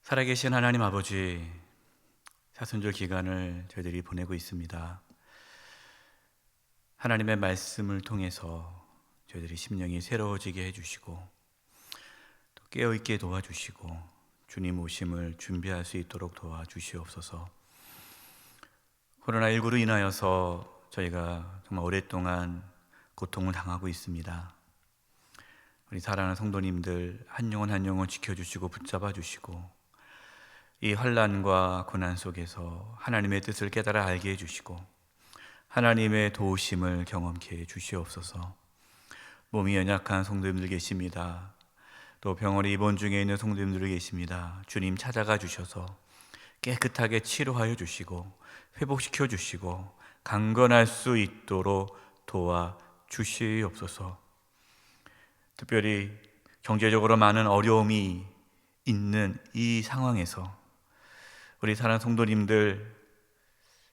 살아계신 하나님 아버지, 사순절 기간을 저희들이 보내고 있습니다. 하나님의 말씀을 통해서 저희들이 심령이 새로워지게 해주시고 또 깨어있게 도와주시고 주님 오심을 준비할 수 있도록 도와주시옵소서. 코로나19로 인하여서 저희가 정말 오랫동안 고통을 당하고 있습니다. 우리 사랑하는 성도님들 한 영혼 한 영혼 지켜주시고 붙잡아 주시고 이 환난과 고난 속에서 하나님의 뜻을 깨달아 알게 해주시고 하나님의 도우심을 경험케 해 주시옵소서. 몸이 연약한 성도님들 계십니다. 또 병원에 입원 중에 있는 성도님들 계십니다. 주님 찾아가 주셔서 깨끗하게 치료하여 주시고 회복시켜 주시고 강건할 수 있도록 도와 주시옵소서. 특별히 경제적으로 많은 어려움이 있는 이 상황에서 우리 사랑하는 성도님들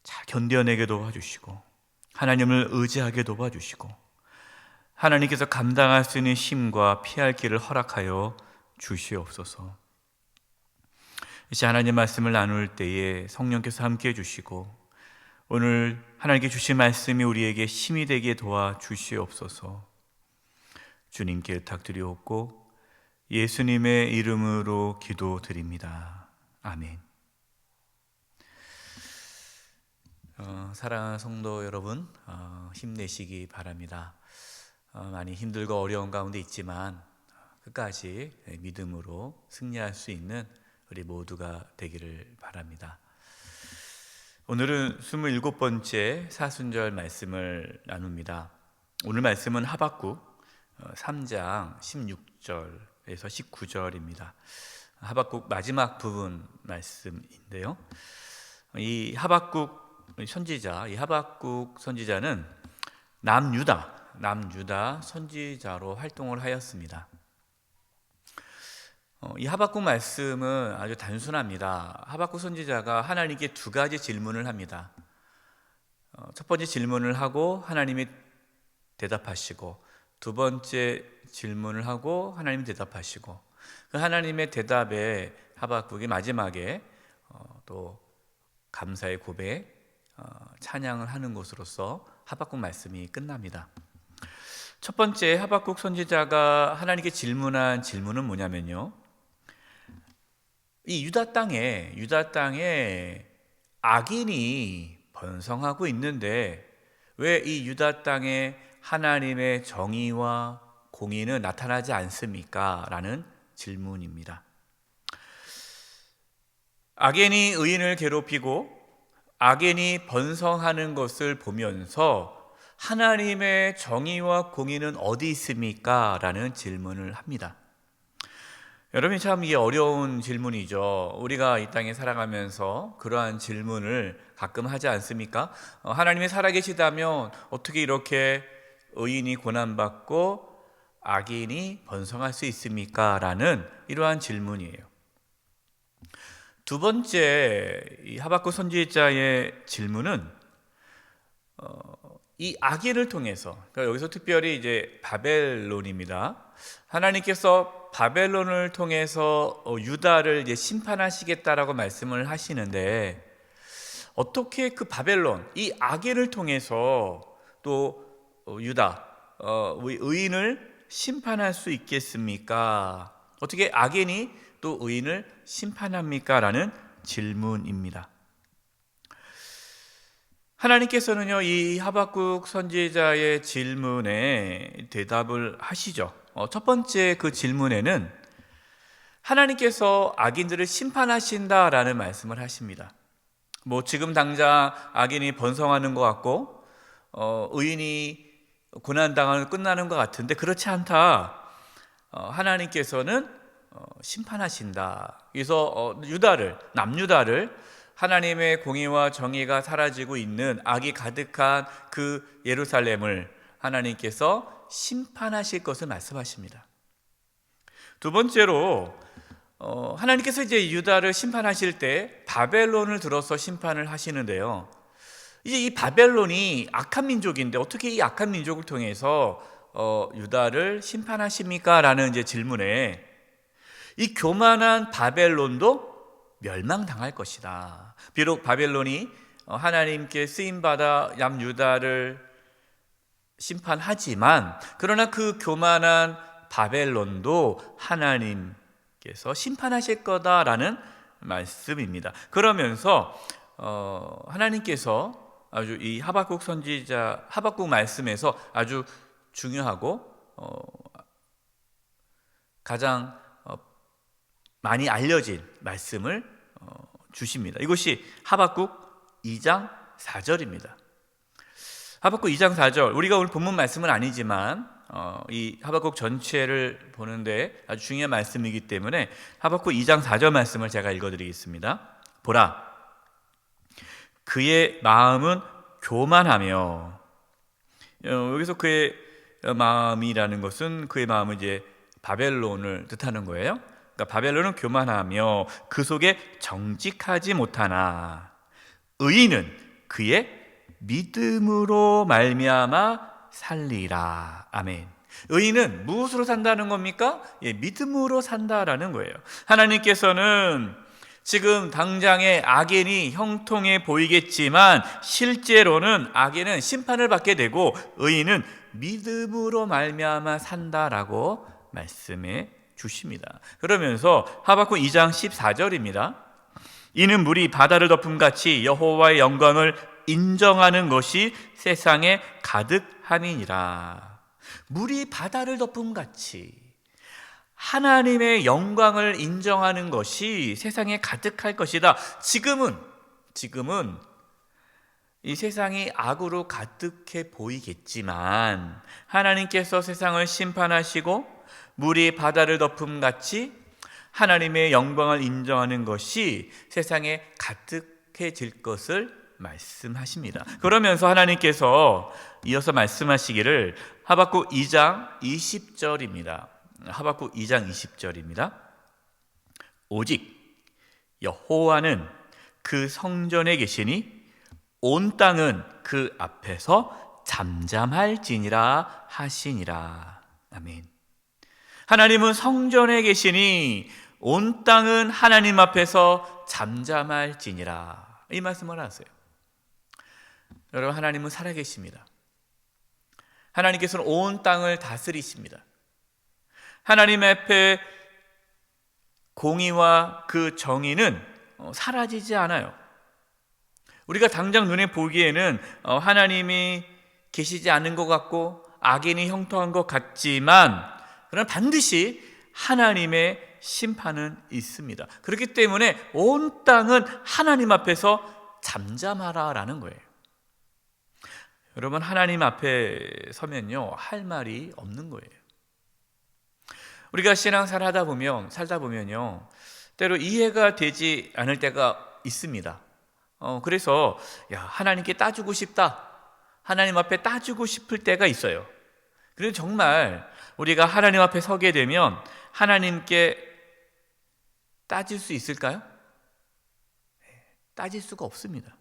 잘 견뎌내게 도와주시고 하나님을 의지하게 도와주시고 하나님께서 감당할 수 있는 힘과 피할 길을 허락하여 주시옵소서. 이제 하나님 말씀을 나눌 때에 성령께서 함께해 주시고 오늘 하나님께 주신 말씀이 우리에게 힘이 되게 도와주시옵소서. 주님께 부탁드리옵고 예수님의 이름으로 기도드립니다. 아멘. 사랑하는 성도 여러분, 힘내시기 바랍니다. 많이 힘들고 어려운 가운데 있지만 끝까지 믿음으로 승리할 수 있는 우리 모두가 되기를 바랍니다. 오늘은 27번째 사순절 말씀을 나눕니다. 오늘 말씀은 하박국 3장 16절에서 19절입니다. 하박국 마지막 부분 말씀인데요. 이 하박국 선지자는 남유다 선지자로 활동을 하였습니다. 이 하박국 말씀은 아주 단순합니다. 하박국 선지자가 하나님께 두 가지 질문을 합니다. 첫 번째 질문을 하고 하나님이 대답하시고 두 번째 질문을 하고 하나님이 대답하시고 그 하나님의 대답에 하박국이 마지막에 또 감사의 고백, 찬양을 하는 것으로서 하박국 말씀이 끝납니다. 첫 번째 하박국 선지자가 하나님께 질문한 질문은 뭐냐면요, 이 유다 땅에 악인이 번성하고 있는데 왜 이 유다 땅에 하나님의 정의와 공의는 나타나지 않습니까? 라는 질문입니다. 악인이 의인을 괴롭히고 악인이 번성하는 것을 보면서 하나님의 정의와 공의는 어디 있습니까? 라는 질문을 합니다. 여러분, 참 이게 어려운 질문이죠. 우리가 이 땅에 살아가면서 그러한 질문을 가끔 하지 않습니까? 하나님이 살아계시다면 어떻게 이렇게 의인이 고난받고 악인이 번성할 수 있습니까? 라는 이러한 질문이에요. 두 번째 이 하박국 선지자의 질문은 이 악인을 통해서, 그러니까 여기서 특별히 이제 바벨론입니다. 하나님께서 바벨론을 통해서 유다를 이제 심판하시겠다라고 말씀을 하시는데 어떻게 그 바벨론, 이 악인을 통해서 또 유다, 의인을 심판할 수 있겠습니까? 어떻게 악인이 또 의인을 심판합니까? 라는 질문입니다. 하나님께서는요, 이 하박국 선지자의 질문에 대답을 하시죠. 첫 번째 그 질문에는 하나님께서 악인들을 심판하신다라는 말씀을 하십니다. 지금 당장 악인이 번성하는 것 같고 의인이 고난당하는 끝나는 것 같은데 그렇지 않다. 하나님께서는 심판하신다. 그래서 남유다를 하나님의 공의와 정의가 사라지고 있는 악이 가득한 그 예루살렘을 하나님께서 심판하실 것을 말씀하십니다. 두 번째로 하나님께서 이제 유다를 심판하실 때 바벨론을 들어서 심판을 하시는데요. 이제 이 바벨론이 악한 민족인데 어떻게 이 악한 민족을 통해서 유다를 심판하십니까? 라는 이제 질문에 이 교만한 바벨론도 멸망당할 것이다. 비록 바벨론이 하나님께 쓰임받아 남유다를 심판하지만, 그러나 그 교만한 바벨론도 하나님께서 심판하실 거다라는 말씀입니다. 그러면서 하나님께서 아주 이 하박국 선지자 하박국 말씀에서 아주 중요하고 가장 많이 알려진 말씀을 주십니다. 이것이 하박국 2장 4절입니다. 하박국 2장 4절, 우리가 오늘 본문 말씀은 아니지만 이 하박국 전체를 보는데 아주 중요한 말씀이기 때문에 하박국 2장 4절 말씀을 제가 읽어드리겠습니다. 보라, 그의 마음은 교만하며, 여기서 그의 마음이라는 것은 그의 마음은 이제 바벨론을 뜻하는 거예요. 그러니까 바벨론은 교만하며 그 속에 정직하지 못하나 의인은 그의 믿음으로 말미암아 살리라. 아멘. 의인은 무엇으로 산다는 겁니까? 믿음으로 산다라는 거예요. 하나님께서는 지금 당장에 악인이 형통해 보이겠지만 실제로는 악인은 심판을 받게 되고 의인은 믿음으로 말미암아 산다라고 말씀해 주십니다. 그러면서 하박국 2장 14절입니다. 이는 물이 바다를 덮음같이 여호와의 영광을 인정하는 것이 세상에 가득함이니라. 물이 바다를 덮음같이 하나님의 영광을 인정하는 것이 세상에 가득할 것이다. 지금은 이 세상이 악으로 가득해 보이겠지만 하나님께서 세상을 심판하시고 물이 바다를 덮음같이 하나님의 영광을 인정하는 것이 세상에 가득해질 것을 말씀하십니다. 그러면서 하나님께서 이어서 말씀하시기를 하박국 2장 20절입니다. 하박국 2장 20절입니다. 오직 여호와는 그 성전에 계시니 온 땅은 그 앞에서 잠잠할지니라 하시니라. 아멘. 하나님은 성전에 계시니 온 땅은 하나님 앞에서 잠잠할지니라. 이 말씀을 하세요. 여러분, 하나님은 살아계십니다. 하나님께서는 온 땅을 다스리십니다. 하나님 앞에 공의와 그 정의는 사라지지 않아요. 우리가 당장 눈에 보기에는 하나님이 계시지 않은 것 같고 악인이 형통한 것 같지만, 그러나 반드시 하나님의 심판은 있습니다. 그렇기 때문에 온 땅은 하나님 앞에서 잠잠하라라는 거예요. 여러분, 하나님 앞에 서면요, 할 말이 없는 거예요. 우리가 신앙생활 살다 보면요, 때로 이해가 되지 않을 때가 있습니다. 그래서 하나님께 따지고 싶다, 하나님 앞에 따지고 싶을 때가 있어요. 그런데 정말 우리가 하나님 앞에 서게 되면 하나님께 따질 수 있을까요? 따질 수가 없습니다.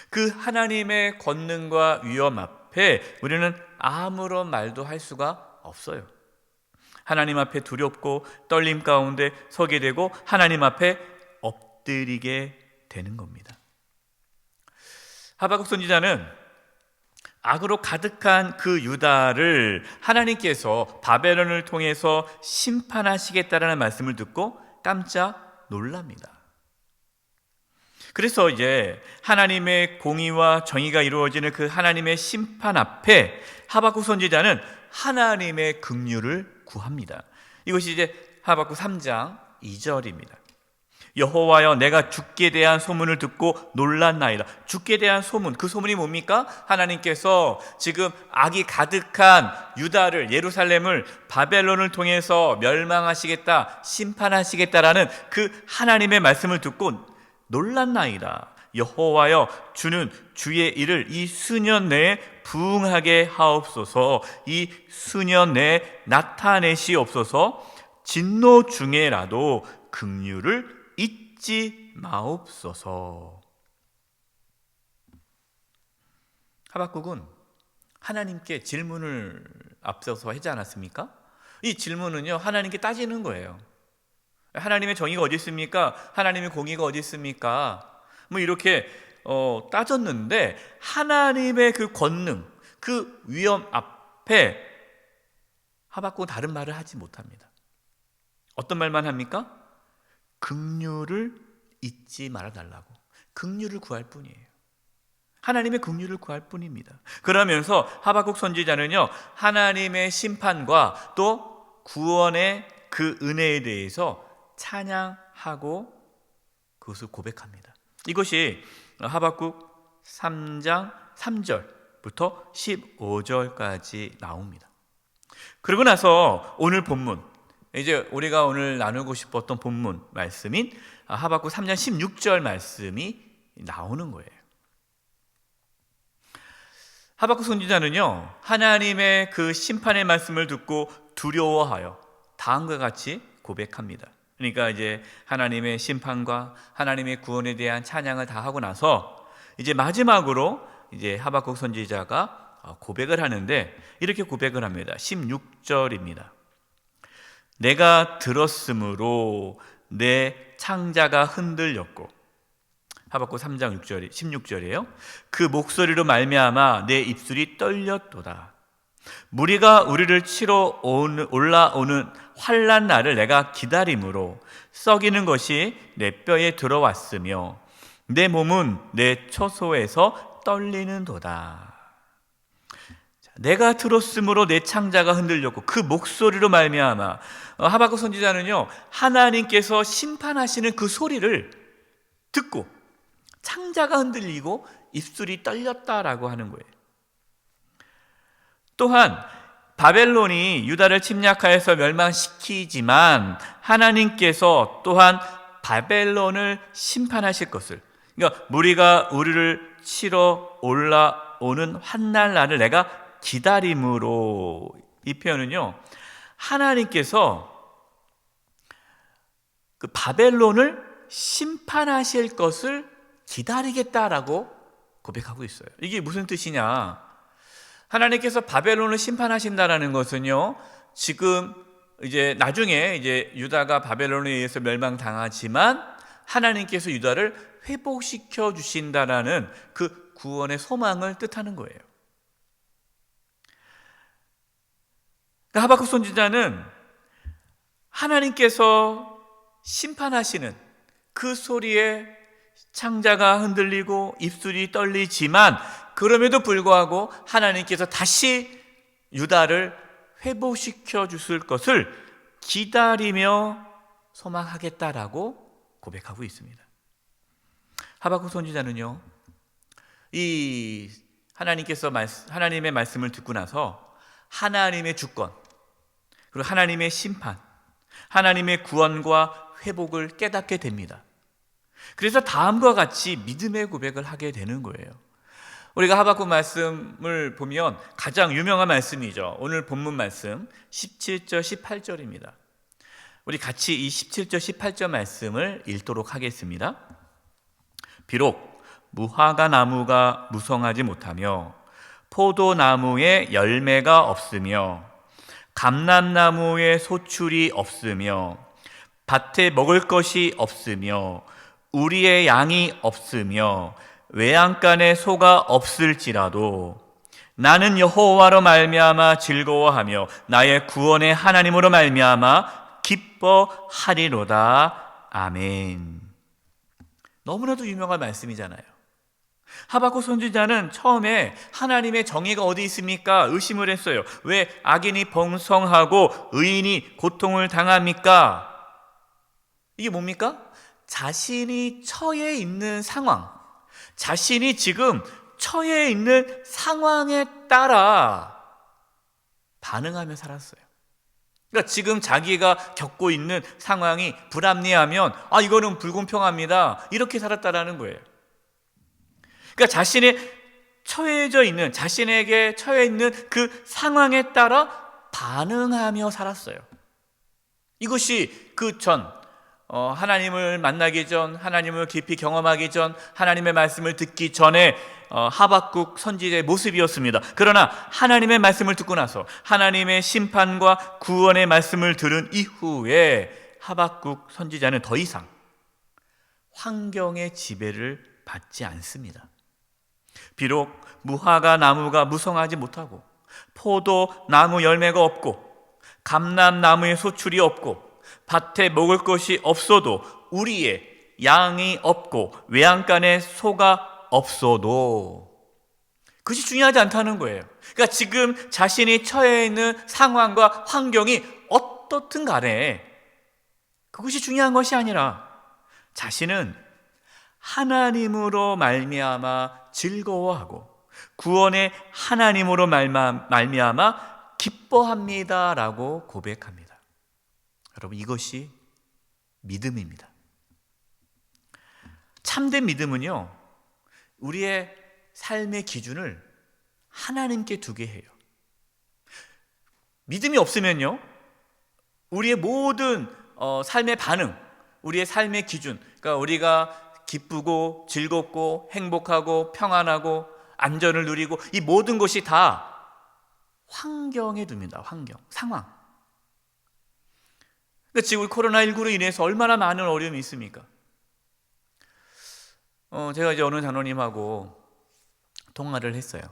그 하나님의 권능과 위엄 앞에 우리는 아무런 말도 할 수가 없어요. 하나님 앞에 두렵고 떨림 가운데 서게 되고 하나님 앞에 엎드리게 되는 겁니다. 하박국 선지자는 악으로 가득한 그 유다를 하나님께서 바벨론을 통해서 심판하시겠다라는 말씀을 듣고 깜짝 놀랍니다. 그래서 이제 하나님의 공의와 정의가 이루어지는 그 하나님의 심판 앞에 하박국 선지자는 하나님의 긍휼을 구합니다. 이것이 이제 하박국 3장 2절입니다. 여호와여, 내가 주께 대한 소문을 듣고 놀랐나이다. 주께 대한 소문, 그 소문이 뭡니까? 하나님께서 지금 악이 가득한 유다를, 예루살렘을 바벨론을 통해서 멸망하시겠다, 심판하시겠다라는 그 하나님의 말씀을 듣고 놀랐나이다. 여호와여, 주는 주의 일을 이 수년 내에 부응하게 하옵소서. 이 수년 내에 나타내시옵소서. 진노 중에라도 긍휼을 잊지 마옵소서. 하박국은 하나님께 질문을 앞서서 하지 않았습니까? 이 질문은요, 하나님께 따지는 거예요. 하나님의 정의가 어디 있습니까? 하나님의 공의가 어디 있습니까? 뭐 이렇게 따졌는데 하나님의 그 권능, 그 위엄 앞에 하박국은 다른 말을 하지 못합니다. 어떤 말만 합니까? 긍휼을 잊지 말아달라고. 긍휼을 구할 뿐이에요. 하나님의 긍휼을 구할 뿐입니다. 그러면서 하박국 선지자는요, 하나님의 심판과 또 구원의 그 은혜에 대해서 찬양하고 그것을 고백합니다. 이것이 하박국 3장 3절부터 15절까지 나옵니다. 그러고 나서 오늘 본문, 이제 우리가 오늘 나누고 싶었던 본문 말씀인 하박국 3장 16절 말씀이 나오는 거예요. 하박국 선지자는요, 하나님의 그 심판의 말씀을 듣고 두려워하여 다음과 같이 고백합니다. 그러니까 이제 하나님의 심판과 하나님의 구원에 대한 찬양을 다 하고 나서 이제 마지막으로 이제 하박국 선지자가 고백을 하는데 이렇게 고백을 합니다. 16절입니다. 내가 들었으므로 내 창자가 흔들렸고, 하박국 3장 6절, 16절이에요. 그 목소리로 말미암아 내 입술이 떨렸도다. 무리가 우리를 치러 올라오는 환난 날을 내가 기다림으로 썩이는 것이 내 뼈에 들어왔으며 내 몸은 내 처소에서 떨리는도다. 내가 들었으므로 내 창자가 흔들렸고 그 목소리로 말미암아, 하박국 선지자는요, 하나님께서 심판하시는 그 소리를 듣고 창자가 흔들리고 입술이 떨렸다라고 하는 거예요. 또한 바벨론이 유다를 침략하여서 멸망시키지만 하나님께서 또한 바벨론을 심판하실 것을, 그러니까 무리가 우리를 치러 올라오는 환난 날을 내가 기다림으로, 이 표현은요, 하나님께서 그 바벨론을 심판하실 것을 기다리겠다라고 고백하고 있어요. 이게 무슨 뜻이냐? 하나님께서 바벨론을 심판하신다라는 것은요, 지금 이제 나중에 이제 유다가 바벨론에 의해서 멸망당하지만 하나님께서 유다를 회복시켜 주신다라는 그 구원의 소망을 뜻하는 거예요. 그러니까 하박국 선지자는 하나님께서 심판하시는 그 소리에 창자가 흔들리고 입술이 떨리지만 그럼에도 불구하고 하나님께서 다시 유다를 회복시켜 주실 것을 기다리며 소망하겠다라고 고백하고 있습니다. 하박국 선지자는요, 이 하나님의 말씀을 듣고 나서 하나님의 주권, 그리고 하나님의 심판, 하나님의 구원과 회복을 깨닫게 됩니다. 그래서 다음과 같이 믿음의 고백을 하게 되는 거예요. 우리가 하박국 말씀을 보면 가장 유명한 말씀이죠. 오늘 본문 말씀 17절 18절입니다. 우리 같이 이 17절 18절 말씀을 읽도록 하겠습니다. 비록 무화과 나무가 무성하지 못하며 포도나무에 열매가 없으며 감람나무에 소출이 없으며 밭에 먹을 것이 없으며 우리의 양이 없으며 외양간에 소가 없을지라도 나는 여호와로 말미암아 즐거워하며 나의 구원의 하나님으로 말미암아 기뻐하리로다. 아멘. 너무나도 유명한 말씀이잖아요. 하박국 선지자는 처음에 하나님의 정의가 어디 있습니까? 의심을 했어요. 왜 악인이 번성하고 의인이 고통을 당합니까? 이게 뭡니까? 자신이 처해 있는 상황, 자신이 지금 처해 있는 상황에 따라 반응하며 살았어요. 그러니까 지금 자기가 겪고 있는 상황이 불합리하면 이거는 불공평합니다, 이렇게 살았다라는 거예요. 그러니까 자신에게 처해 있는 그 상황에 따라 반응하며 살았어요. 이것이 그 전 하나님을 만나기 전, 하나님을 깊이 경험하기 전, 하나님의 말씀을 듣기 전에 하박국 선지자의 모습이었습니다. 그러나 하나님의 말씀을 듣고 나서 하나님의 심판과 구원의 말씀을 들은 이후에 하박국 선지자는 더 이상 환경의 지배를 받지 않습니다. 비록 무화과 나무가 무성하지 못하고 포도 나무 열매가 없고 감람나무에 소출이 없고 밭에 먹을 것이 없어도 우리의 양이 없고 외양간에 소가 없어도 그것이 중요하지 않다는 거예요. 그러니까 지금 자신이 처해 있는 상황과 환경이 어떻든 간에 그것이 중요한 것이 아니라 자신은 하나님으로 말미암아 즐거워하고 구원의 하나님으로 말미암아 기뻐합니다라고 고백합니다. 여러분, 이것이 믿음입니다. 참된 믿음은요, 우리의 삶의 기준을 하나님께 두게 해요. 믿음이 없으면요, 우리의 모든 삶의 반응, 우리의 삶의 기준, 그러니까 우리가 기쁘고 즐겁고 행복하고 평안하고 안전을 누리고 이 모든 것이 다 환경에 둡니다. 환경, 상황. 그러니까 지금 우리 코로나19로 인해서 얼마나 많은 어려움이 있습니까? 제가 이제 어느 장로님하고 통화를 했어요.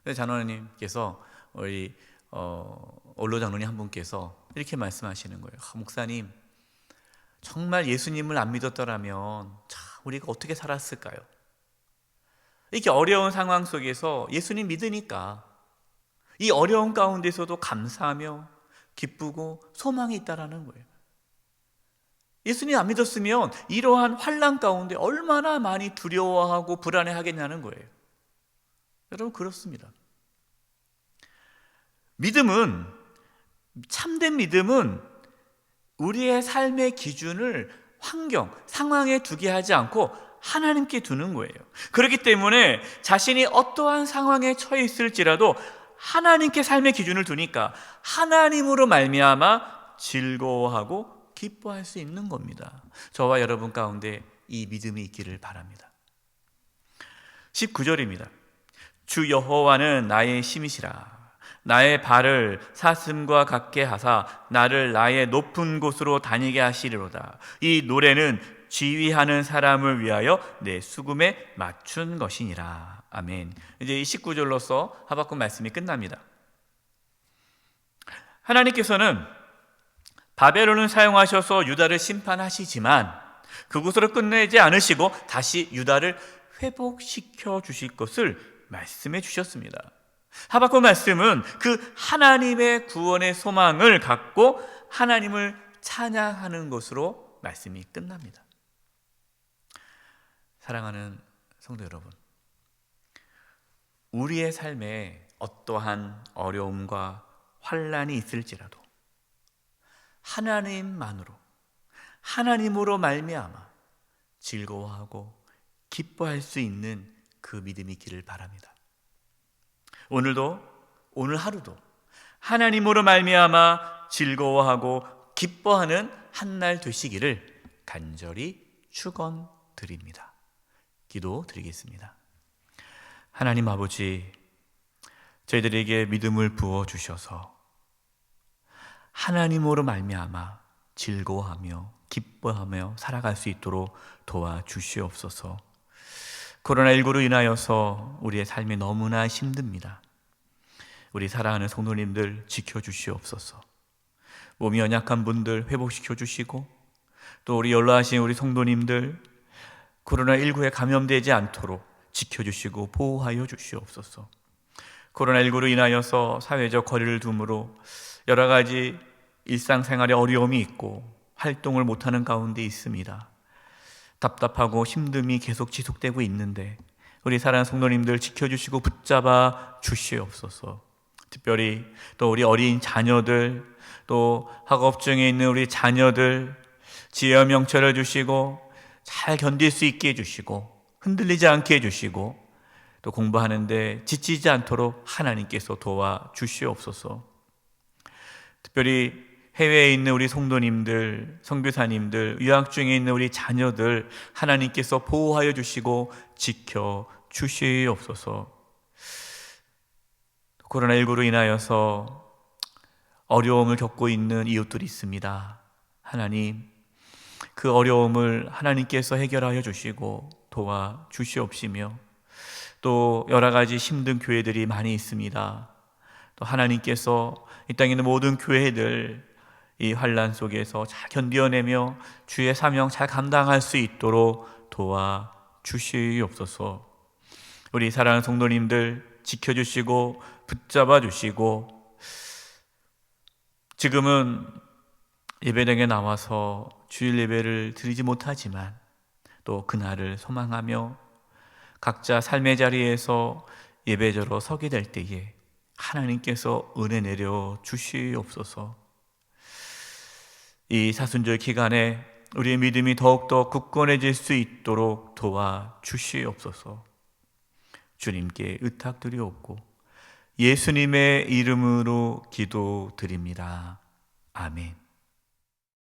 그래서 장로님께서 우리 원로 장로님 한 분께서 이렇게 말씀하시는 거예요. 목사님, 정말 예수님을 안 믿었더라면 우리가 어떻게 살았을까요? 이렇게 어려운 상황 속에서 예수님 믿으니까 이 어려운 가운데서도 감사하며 기쁘고 소망이 있다라는 거예요. 예수님 안 믿었으면 이러한 환난 가운데 얼마나 많이 두려워하고 불안해하겠냐는 거예요. 여러분, 그렇습니다. 믿음은, 참된 믿음은 우리의 삶의 기준을 환경, 상황에 두게 하지 않고 하나님께 두는 거예요. 그렇기 때문에 자신이 어떠한 상황에 처해 있을지라도 하나님께 삶의 기준을 두니까 하나님으로 말미암아 즐거워하고 기뻐할 수 있는 겁니다. 저와 여러분 가운데 이 믿음이 있기를 바랍니다. 19절입니다. 주 여호와는 나의 힘이시라. 나의 발을 사슴과 같게 하사 나를 나의 높은 곳으로 다니게 하시리로다. 이 노래는 지휘하는 사람을 위하여 내 수금에 맞춘 것이니라. 아멘. 이제 이 19절로서 하박국 말씀이 끝납니다. 하나님께서는 바벨론을 사용하셔서 유다를 심판하시지만 그곳으로 끝내지 않으시고 다시 유다를 회복시켜 주실 것을 말씀해 주셨습니다. 하박국 말씀은 그 하나님의 구원의 소망을 갖고 하나님을 찬양하는 것으로 말씀이 끝납니다. 사랑하는 성도 여러분, 우리의 삶에 어떠한 어려움과 환난이 있을지라도 하나님만으로, 하나님으로 말미암아 즐거워하고 기뻐할 수 있는 그 믿음이 있기를 바랍니다. 오늘 하루도 하나님으로 말미암아 즐거워하고 기뻐하는 한날 되시기를 간절히 축원드립니다. 기도드리겠습니다. 하나님 아버지, 저희들에게 믿음을 부어주셔서 하나님으로 말미암아 즐거워하며 기뻐하며 살아갈 수 있도록 도와주시옵소서. 코로나19로 인하여서 우리의 삶이 너무나 힘듭니다. 우리 사랑하는 성도님들 지켜주시옵소서. 몸이 연약한 분들 회복시켜 주시고, 또 우리 연로하신 우리 성도님들 코로나19에 감염되지 않도록 지켜주시고 보호하여 주시옵소서. 코로나19로 인하여서 사회적 거리를 둠으로 여러 가지 일상생활에 어려움이 있고 활동을 못하는 가운데 있습니다. 답답하고 힘듦이 계속 지속되고 있는데 우리 사랑하는 성도님들 지켜주시고 붙잡아 주시옵소서. 특별히 또 우리 어린 자녀들, 또 학업 중에 있는 우리 자녀들 지혜와 명철을 주시고 잘 견딜 수 있게 해주시고 흔들리지 않게 해주시고 또 공부하는데 지치지 않도록 하나님께서 도와주시옵소서. 특별히 해외에 있는 우리 성도님들, 선교사님들, 유학 중에 있는 우리 자녀들 하나님께서 보호하여 주시고 지켜 주시옵소서. 코로나19로 인하여서 어려움을 겪고 있는 이웃들이 있습니다. 하나님, 그 어려움을 하나님께서 해결하여 주시고 도와 주시옵시며, 또 여러 가지 힘든 교회들이 많이 있습니다. 또 하나님께서 이 땅에 있는 모든 교회들 이 환난 속에서 잘 견뎌내며 주의 사명 잘 감당할 수 있도록 도와 주시옵소서. 우리 사랑하는 성도님들 지켜주시고 붙잡아 주시고, 지금은 예배당에 나와서 주일 예배를 드리지 못하지만 또 그날을 소망하며 각자 삶의 자리에서 예배자로 서게 될 때에 하나님께서 은혜 내려 주시옵소서. 이 사순절 기간에 우리의 믿음이 더욱더 굳건해질 수 있도록 도와 주시옵소서. 주님께 의탁드리옵고 예수님의 이름으로 기도드립니다. 아멘.